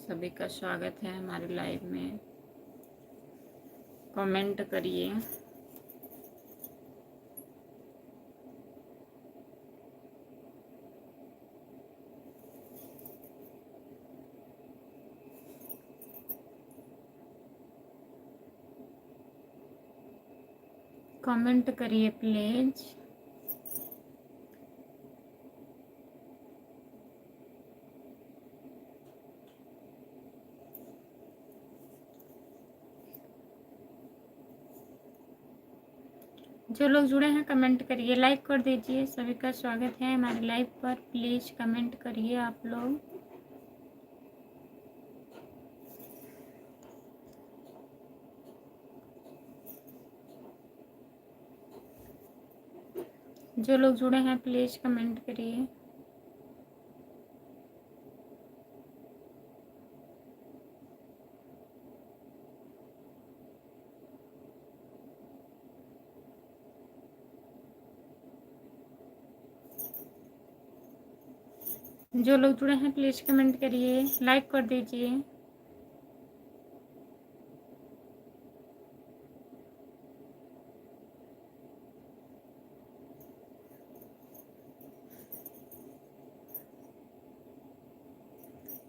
सभी का स्वागत है हमारे लाइव में। कमेंट करिए। कमेंट करिए प्लीज। जो लोग जुड़े हैं कमेंट करिए, लाइक कर दीजिए। सभी का स्वागत है हमारे लाइव पर। प्लीज कमेंट करिए आप लोग। जो लोग जुड़े हैं प्लीज कमेंट करिए। जो लोग जुड़े हैं प्लीज कमेंट करिए, लाइक कर दीजिए।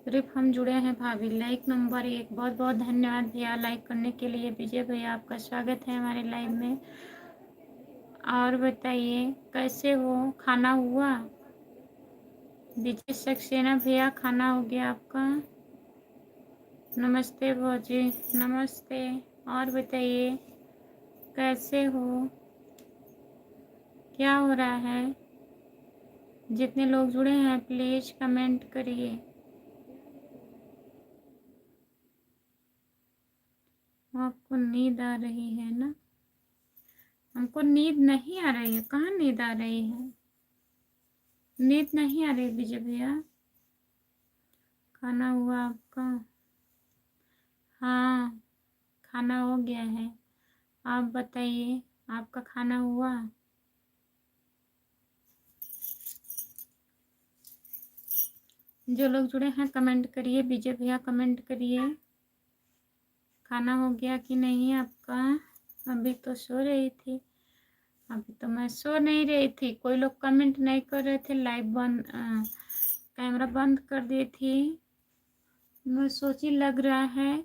सिर्फ हम जुड़े हैं भाभी। Like number 1। बहुत बहुत धन्यवाद भैया लाइक करने के लिए। विजय भैया आपका स्वागत है हमारे लाइव में। और बताइए कैसे हो, खाना हुआ? विजय सक्सेना भैया खाना हो गया आपका? नमस्ते भौजी, नमस्ते। और बताइए कैसे हो, क्या हो रहा है? जितने लोग जुड़े हैं प्लीज कमेंट करिए। आपको नींद आ रही है ना? हमको नींद नहीं आ रही है। कहाँ नींद आ रही है? नींद नहीं आ रही विजय भैया। खाना हुआ आपका? हाँ, खाना हो गया है। आप बताइए आपका खाना हुआ? जो लोग जुड़े हैं कमेंट करिए। विजय भैया कमेंट करिए। खाना हो गया कि नहीं आपका? अभी तो सो रही थी। अभी तो मैं सो नहीं रही थी। कोई लोग कमेंट नहीं कर रहे थे। लाइव बंद, कैमरा बंद कर दी थी। मैं सोची लग रहा है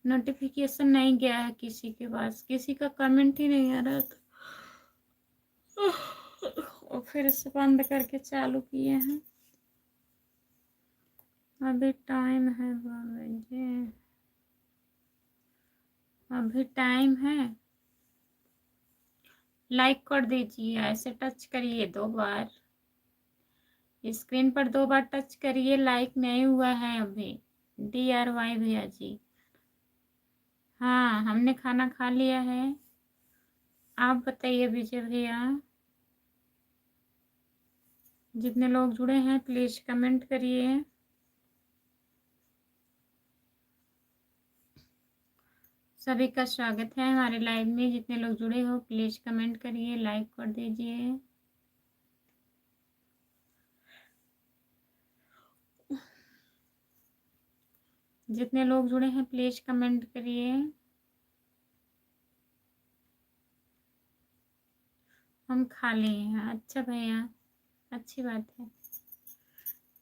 नोटिफिकेशन नहीं गया है किसी के पास। किसी का कमेंट ही नहीं आ रहा था, और फिर से बंद करके चालू किए हैं। अभी टाइम है 12 बजे। अभी टाइम है। लाइक कर दीजिए। ऐसे टच करिए 2 बार। स्क्रीन पर 2 बार टच करिए। लाइक नहीं हुआ है अभी। DRY भैया जी। हाँ, हमने खाना खा लिया है। आप बताइए विजय भैया। जितने लोग जुड़े हैं प्लीज कमेंट करिए। सभी का स्वागत है हमारे लाइव में। जितने लोग जुड़े हो प्लीज कमेंट करिए, लाइक कर दीजिए। जितने लोग जुड़े हैं प्लीज कमेंट करिए। हम खा लिए हैं। अच्छा भैया, अच्छी बात है।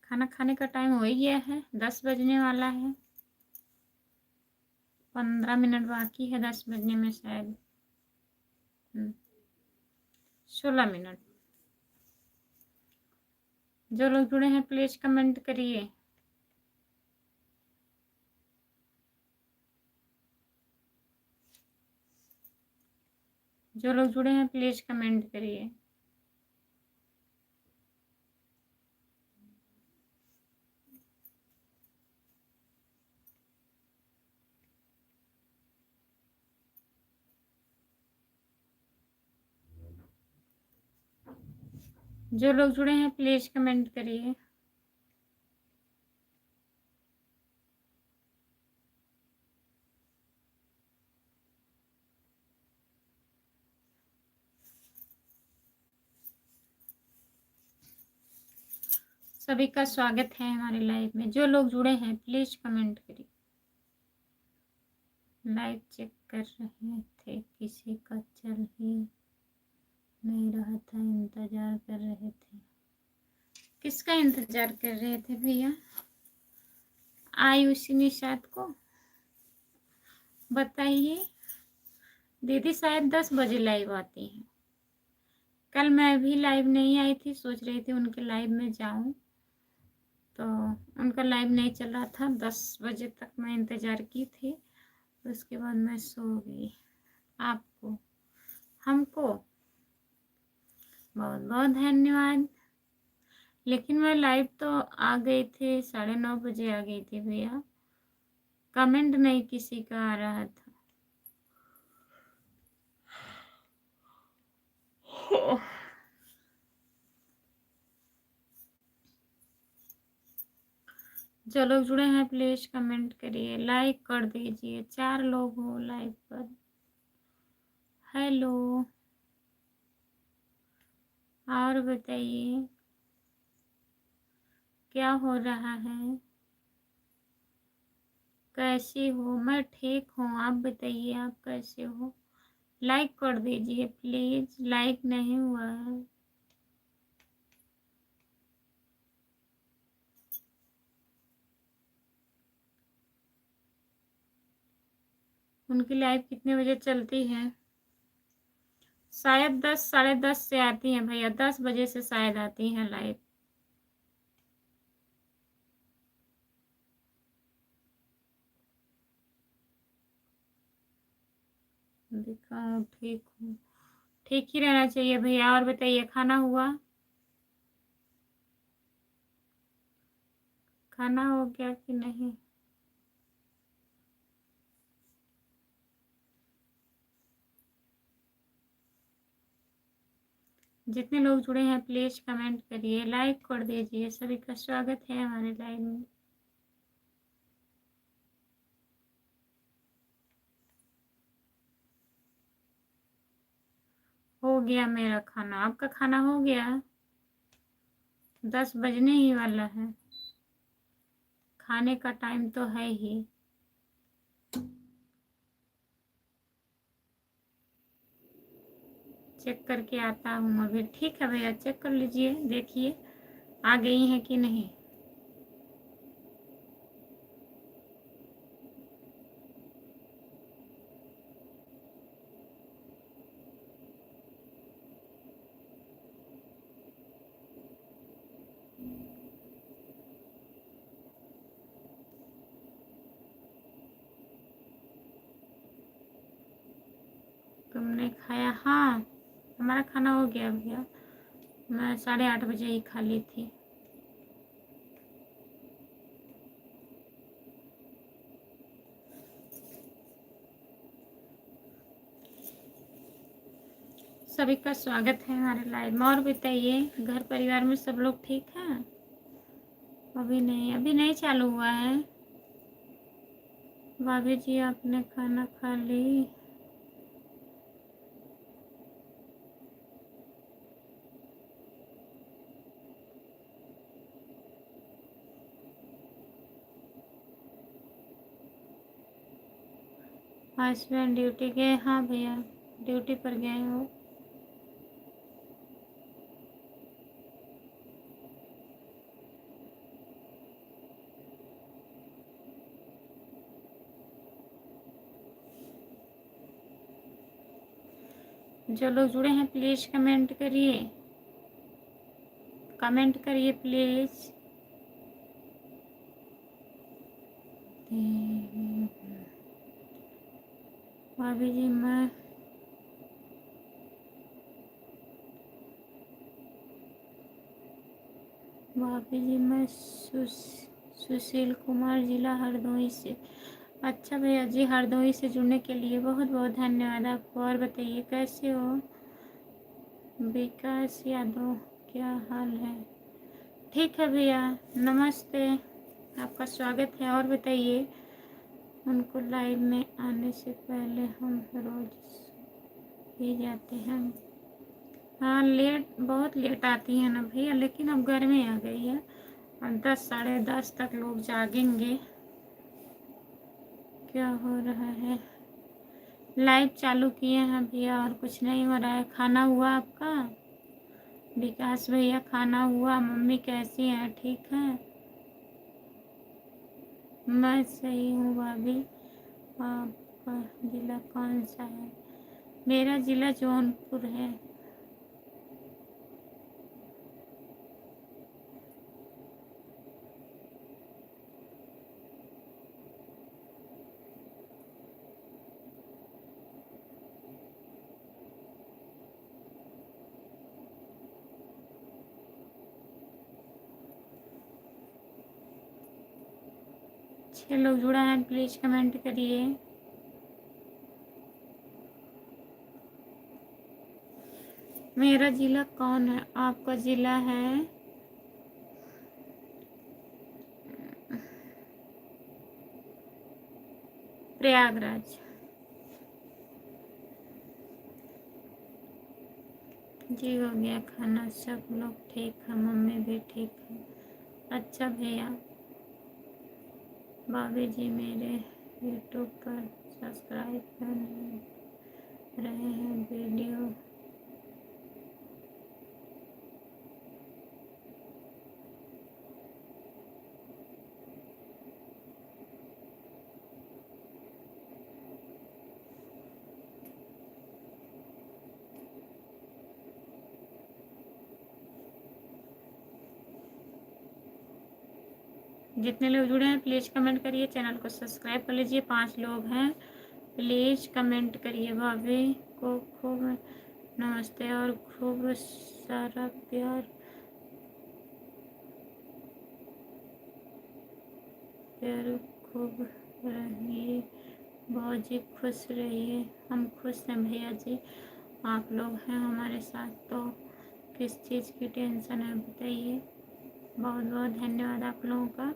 खाना खाने का टाइम हो ही गया है। 10 बजने वाला है। 15 मिनट बाकी है 10 बजने में शायद। 16 मिनट। जो लोग जुड़े हैं प्लीज कमेंट करिए। जो लोग जुड़े हैं प्लीज कमेंट करिए। जो लोग जुड़े हैं प्लीज कमेंट करिए। सभी का स्वागत है हमारे लाइव में। जो लोग जुड़े हैं प्लीज कमेंट करिए। लाइव चेक कर रहे थे, किसी का चल ही नहीं रहा था, इंतजार कर रहे थे। किसका इंतजार कर रहे थे भैया? आयुषी निषाद को बताइए। दीदी शायद 10 बजे लाइव आती हैं। कल मैं भी लाइव नहीं आई थी, सोच रही थी उनके लाइव में जाऊं, तो उनका लाइव नहीं चल रहा था। 10 बजे तक मैं इंतज़ार की थी, उसके बाद मैं सो गई। आपको, हमको बहुत बहुत धन्यवाद। लेकिन मैं लाइव तो आ गई थी, 9:30 बजे आ गई थी भैया। कमेंट नहीं किसी का आ रहा था। जो लोग जुड़े हैं प्लीज कमेंट करिए, लाइक कर दीजिए। 4 लोग हो लाइव पर। हेलो, और बताइए क्या हो रहा है, कैसी हो? मैं ठीक हूँ, आप बताइए आप कैसे हो? लाइक कर दीजिए प्लीज, लाइक नहीं हुआ है। उनकी लाइव कितने बजे चलती है? शायद 10 साढ़े 10 से आती हैं भैया, 10 बजे से शायद आती हैं लाइव। दिखाऊं? ठीक हूँ, ठीक ही रहना चाहिए भैया। और बताइए खाना हुआ? खाना हो गया कि नहीं? जितने लोग जुड़े हैं प्लीज कमेंट करिए, लाइक कर दीजिए। सभी का स्वागत है हमारे लाइव में। हो गया मेरा खाना, आपका खाना हो गया? 10 बजने ही वाला है, खाने का टाइम तो है ही। चेक करके आता हूँ अभी। ठीक है भैया, चेक कर लीजिए, देखिए आ गई हैं कि नहीं। तुमने खाया? हाँ, हमारा खाना हो गया भैया। मैं 8:30 बजे ही खा ली थी। सभी का स्वागत है हमारे लाइव में। और बताइए घर परिवार में सब लोग ठीक हैं? अभी नहीं चालू हुआ है। भाभी जी आपने खाना खा ली? हस्बैंड ड्यूटी गए? हाँ भैया, ड्यूटी पर गए हो। जो लोग जुड़े हैं प्लीज कमेंट करिए, कमेंट करिए प्लीज। भाभी जी मैं सुशील कुमार, जिला हरदोई से। अच्छा भैया जी, हरदोई से जुड़ने के लिए बहुत बहुत धन्यवाद आपको। और बताइए कैसे हो? विकास यादव, क्या हाल है? ठीक है भैया, नमस्ते, आपका स्वागत है। और बताइए, उनको लाइव में आने से पहले हम रोज ही जाते हैं। हाँ, लेट, बहुत लेट आती है ना भैया, लेकिन अब घर में आ गई है, और 10 साढ़े 10 तक लोग जागेंगे। क्या हो रहा है? लाइव चालू किए हैं भैया और कुछ नहीं हो रहा है। खाना हुआ आपका? विकास भैया खाना हुआ? मम्मी कैसी हैं? ठीक है? मैं सही हूँ भाभी। आपका ज़िला कौन सा है? मेरा ज़िला जौनपुर है। छह लोग जुड़ा है, प्लीज़ कमेंट करिए। मेरा ज़िला कौन है? आपका ज़िला है प्रयागराज। जी हो गया खाना, सब लोग ठीक है, मम्मी भी ठीक है। अच्छा भैया। भाभी जी मेरे यूट्यूब पर सब्सक्राइब कर रहे हैं वीडियो। जितने लोग जुड़े हैं प्लीज़ कमेंट करिए, चैनल को सब्सक्राइब कर लीजिए। 5 लोग हैं, प्लीज़ कमेंट करिए। भाभी को खूब नमस्ते और खूब सारा प्यार प्यार। खूब रहिए बहुत जी, खुश रहिए। हम खुश हैं भैया जी, आप लोग हैं हमारे साथ, तो किस चीज़ की टेंशन है बताइए। बहुत बहुत धन्यवाद आप लोगों का।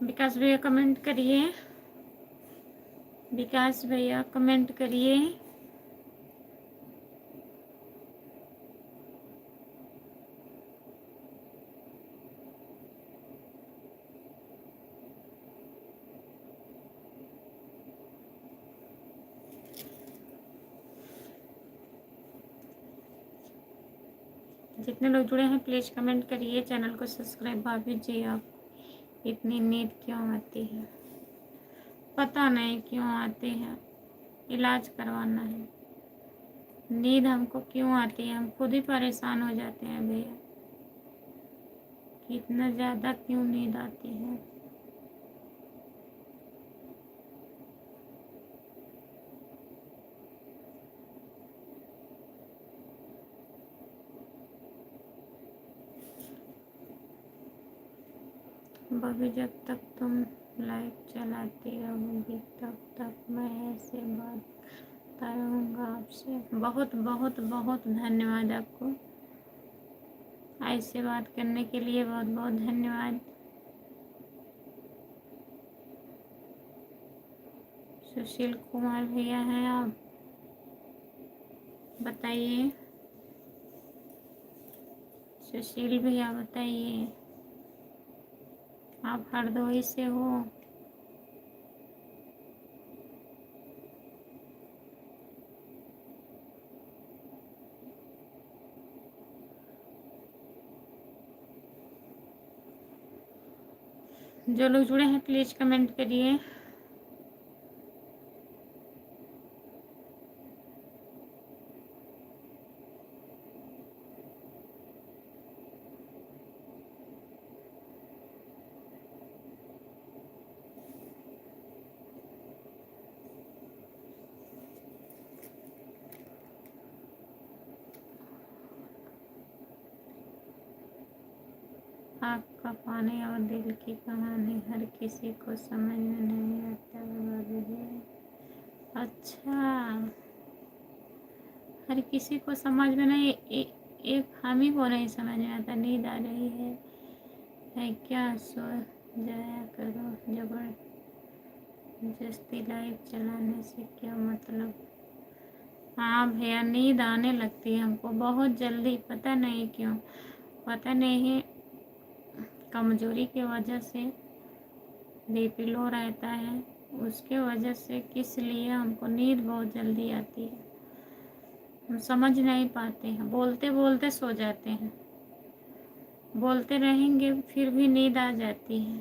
विकास भैया कमेंट करिए, विकास भैया कमेंट करिए। जितने लोग जुड़े हैं प्लीज़ कमेंट करिए, चैनल को सब्सक्राइब। भाभी जी आप इतनी नींद क्यों आती है? पता नहीं क्यों आती है, इलाज करवाना है। नींद हमको क्यों आती है? हम खुद ही परेशान हो जाते हैं भैया कि इतना ज़्यादा क्यों नींद आती है। भाभी जब तक तुम लाइव चलाती रहोगी तब तक मैं ऐसे बात करता रहूँगा आपसे। बहुत बहुत बहुत धन्यवाद आपको, ऐसे बात करने के लिए बहुत बहुत धन्यवाद। सुशील कुमार भैया हैं आप, बताइए। सुशील भैया बताइए, आप हरदोई से हो? जो लोग जुड़े हैं प्लीज़ कमेंट करिए। आँख का पानी और दिल की कहानी हर किसी को समझ में नहीं आता है भाभी जी। अच्छा, हर किसी को समझ में नहीं, एक हम ही को नहीं समझ में आता। नींद आ रही है क्या? सो जाया करो, जबरदस्ती लाइव चलाने से क्या मतलब? हाँ भैया, नींद आने लगती है हमको बहुत जल्दी, पता नहीं क्यों, पता नहीं, कमज़ोरी की वजह से बीपी लो रहता है, उसके वजह से किस लिए हमको नींद बहुत जल्दी आती है। हम समझ नहीं पाते हैं, बोलते बोलते सो जाते हैं, बोलते रहेंगे फिर भी नींद आ जाती है।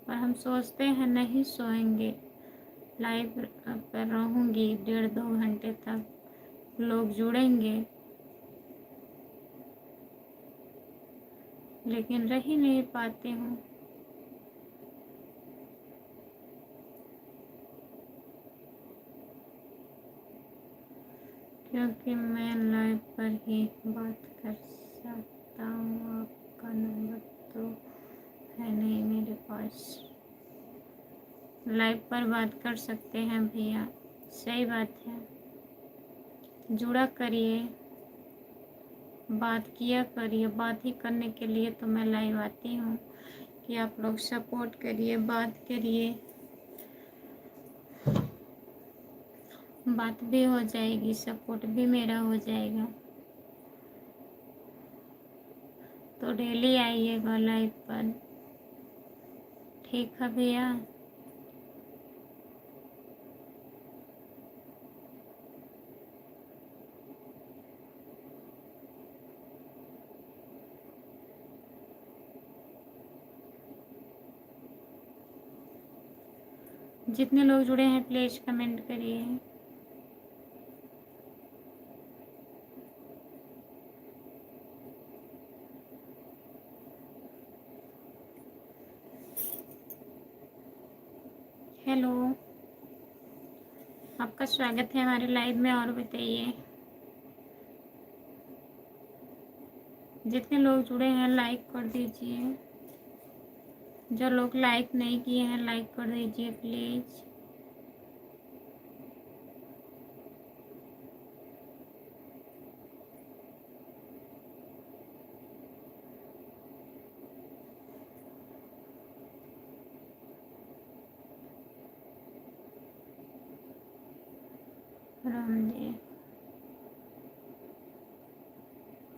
और हम सोचते हैं नहीं सोएंगे, लाइव पर रहूँगी 1.5-2 घंटे तक, लोग जुड़ेंगे, लेकिन रह ही नहीं पाते हूँ। क्योंकि मैं लाइव पर ही बात कर सकता हूँ, आपका नंबर तो है नहीं मेरे पास। लाइव पर बात कर सकते हैं भैया, सही बात है, जुड़ा करिए, बात किया करिए। बात ही करने के लिए तो मैं लाइव आती हूँ कि आप लोग सपोर्ट करिए, बात करिए, बात भी हो जाएगी, सपोर्ट भी मेरा हो जाएगा। तो डेली आइएगा लाइव पर, ठीक है भैया। जितने लोग जुड़े हैं प्लीज़ कमेंट करिए। हेलो, आपका स्वागत है हमारे लाइव में। और बताइए, जितने लोग जुड़े हैं लाइक कर दीजिए, जो लोग लाइक नहीं किए हैं लाइक कर दीजिए प्लीज़। राम जी,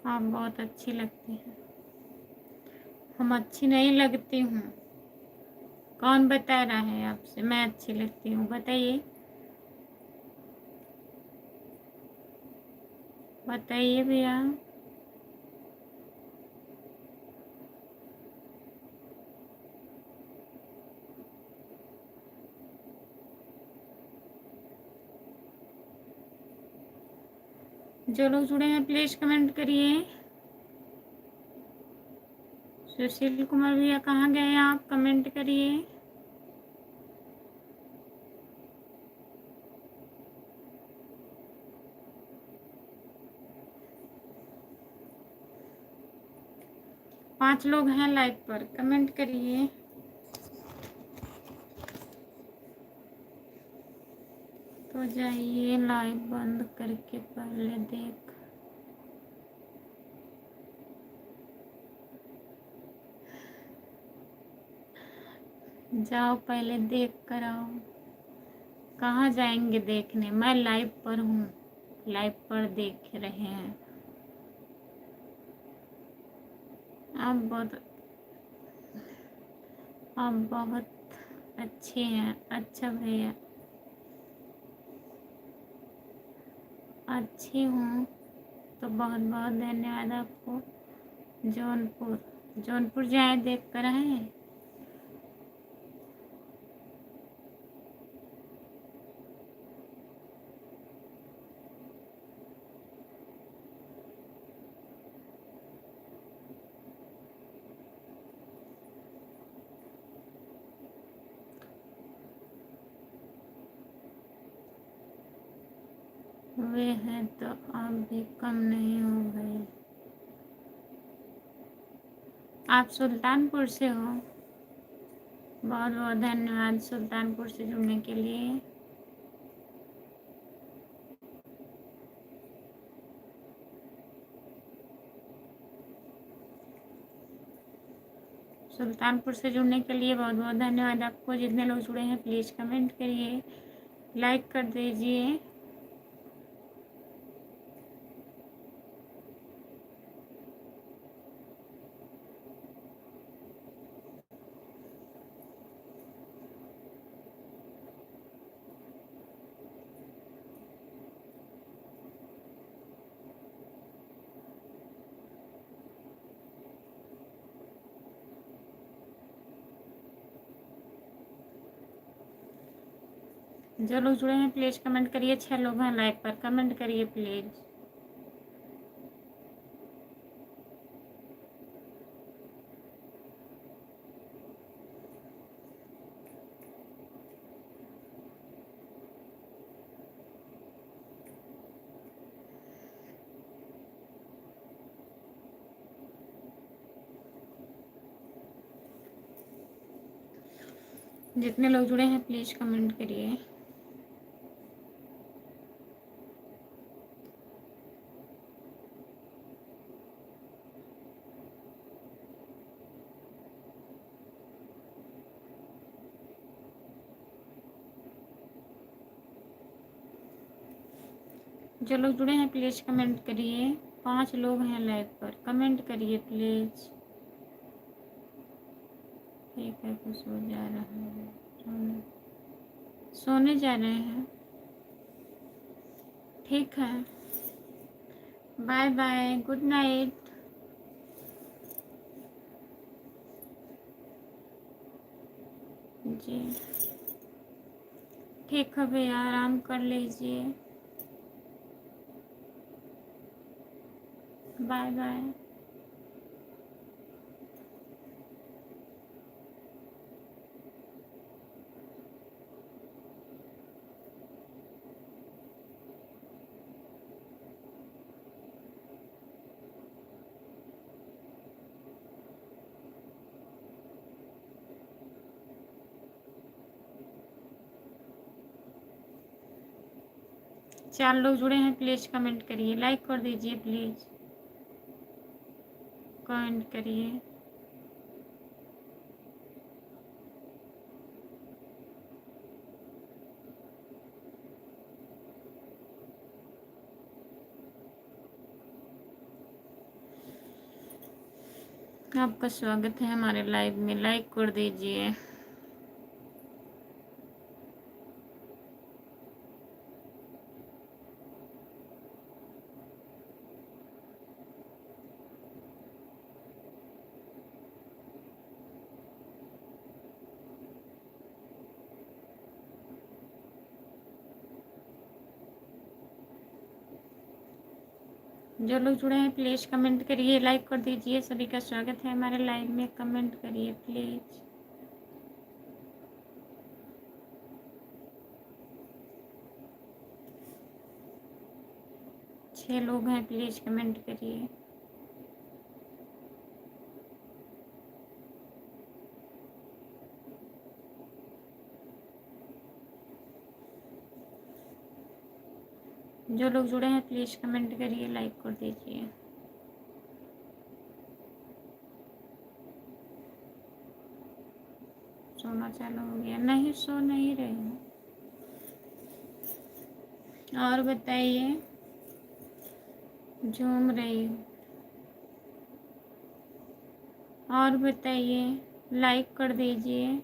आप बहुत अच्छी लगती हैं। हम अच्छी नहीं लगती हूँ? कौन बता रहा है आपसे मैं अच्छी लगती हूँ? बताइए, बताइए भैया। जो लोग जुड़े हैं प्लीज़ कमेंट करिए। सुशील कुमार भैया कहाँ गए आप? कमेंट करिए। पाँच लोग हैं लाइव पर, कमेंट करिए। तो जाइए लाइव बंद करके पहले देख। जाओ पहले देख कर आओ। कहाँ जाएंगे देखने? मैं लाइव पर हूँ, लाइव पर देख रहे हैं। आप बहुत अच्छे हैं। अच्छा भैया, अच्छी हूँ तो बहुत बहुत धन्यवाद आपको। जौनपुर जाए देख कर आए। वे हैं तो आप भी कम नहीं हो गए। आप सुल्तानपुर से हो? बहुत बहुत धन्यवाद सुल्तानपुर से जुड़ने के लिए। सुल्तानपुर से जुड़ने के लिए बहुत बहुत धन्यवाद आपको। जितने लोग जुड़े हैं प्लीज़ कमेंट करिए, लाइक कर दीजिए। जो लोग जुड़े हैं प्लीज़ कमेंट करिए। 6 लोग हैं लाइव पर, कमेंट करिए प्लीज़। जितने लोग जुड़े हैं प्लीज़ कमेंट करिए। जो लोग जुड़े हैं प्लीज़ कमेंट करिए। 5 लोग हैं लाइव पर, कमेंट करिए प्लीज़। ठीक है, कुछ हो जा रहा है, सोने जा रहे हैं। ठीक है, बाय बाय, गुड नाइट। जी ठीक है भैया, आराम कर लीजिए। Bye bye. चार लोग जुड़े हैं प्लीज़ कमेंट करिए, लाइक कर दीजिए प्लीज़, कमेंट करिए। आपका स्वागत है हमारे लाइव में, लाइक कर दीजिए। जो लोग जुड़े हैं प्लीज़ कमेंट करिए, लाइक कर दीजिए। सभी का स्वागत है हमारे लाइव में, कमेंट करिए प्लीज़। छः लोग हैं, प्लीज़ कमेंट करिए। जो लोग जुड़े हैं प्लीज़ कमेंट करिए, लाइक कर दीजिए। सोना चालू हो गया? नहीं, सो नहीं रही हूँ। और बताइए, झूम रही हूँ। और बताइए, लाइक कर दीजिए।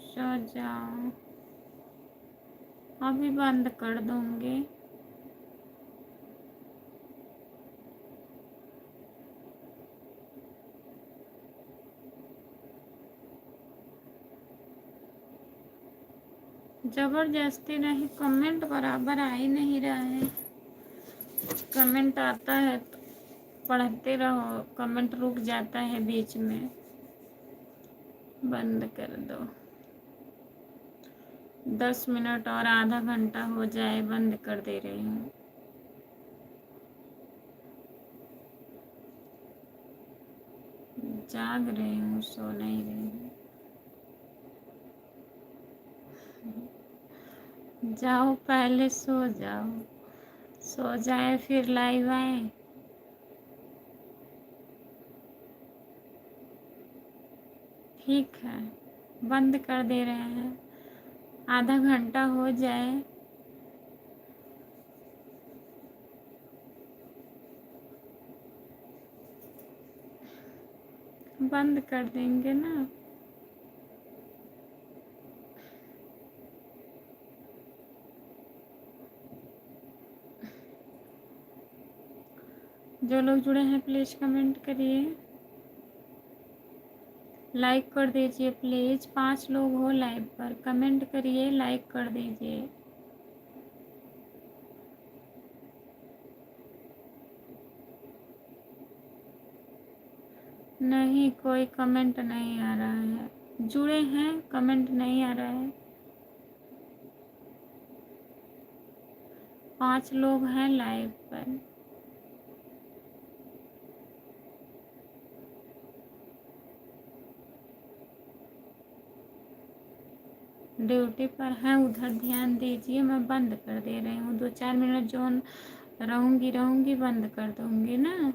सो जाओ, अभी बंद कर दूँगी। ज़बरदस्ती नहीं, कमेंट बराबर आ ही नहीं रहा है। कमेंट आता है तो पढ़ते रहो, कमेंट रुक जाता है बीच में। बंद कर दो। 10 मिनट और आधा घंटा हो जाए, बंद कर दे रही हूँ। जाग रही हूँ, सो नहीं रही हूँ। जाओ पहले सो जाओ, सो जाए फिर लाइव आए। ठीक है, बंद कर दे रहे हैं, आधा घंटा हो जाए। बंद कर देंगे ना। जो लोग जुड़े हैं प्लीज़ कमेंट करिए, लाइक कर दीजिए प्लीज़। 5 लोग हो लाइव पर, कमेंट करिए, लाइक कर दीजिए। नहीं, कोई कमेंट नहीं आ रहा है। जुड़े हैं, कमेंट नहीं आ रहा है। 5 लोग हैं लाइव पर। ड्यूटी पर हैं, उधर ध्यान दीजिए। मैं बंद कर दे रही हूँ, 2-4 मिनट जो रहूँगी बंद कर दूँगी ना।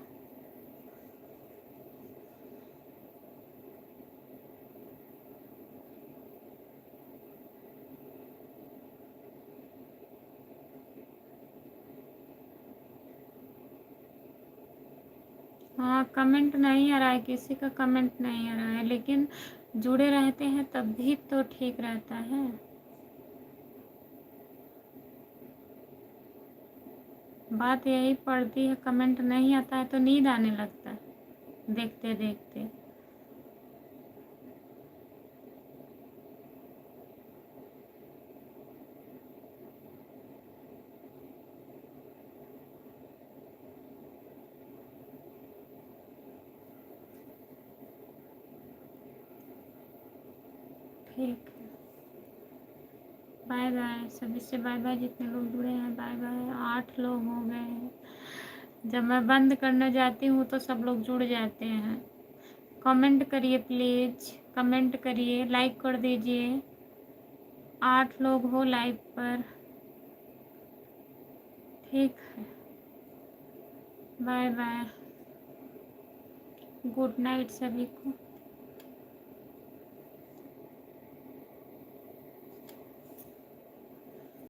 हाँ, कमेंट नहीं आ रहा है, किसी का कमेंट नहीं आ रहा है, लेकिन जुड़े रहते हैं तब भी तो ठीक रहता है। बात यही पड़ती है, कमेंट नहीं आता है तो नींद आने लगता है देखते देखते। ठीक है, बाय बाय सभी से, बाय बाय। जितने लोग जुड़े हैं बाय बाय। 8 लोग हो गए हैं। जब मैं बंद करने जाती हूँ तो सब लोग जुड़ जाते हैं। कमेंट करिए प्लीज़, कमेंट करिए, लाइक कर दीजिए। 8 लोग हो लाइव पर। ठीक है, बाय बाय, गुड नाइट सभी को।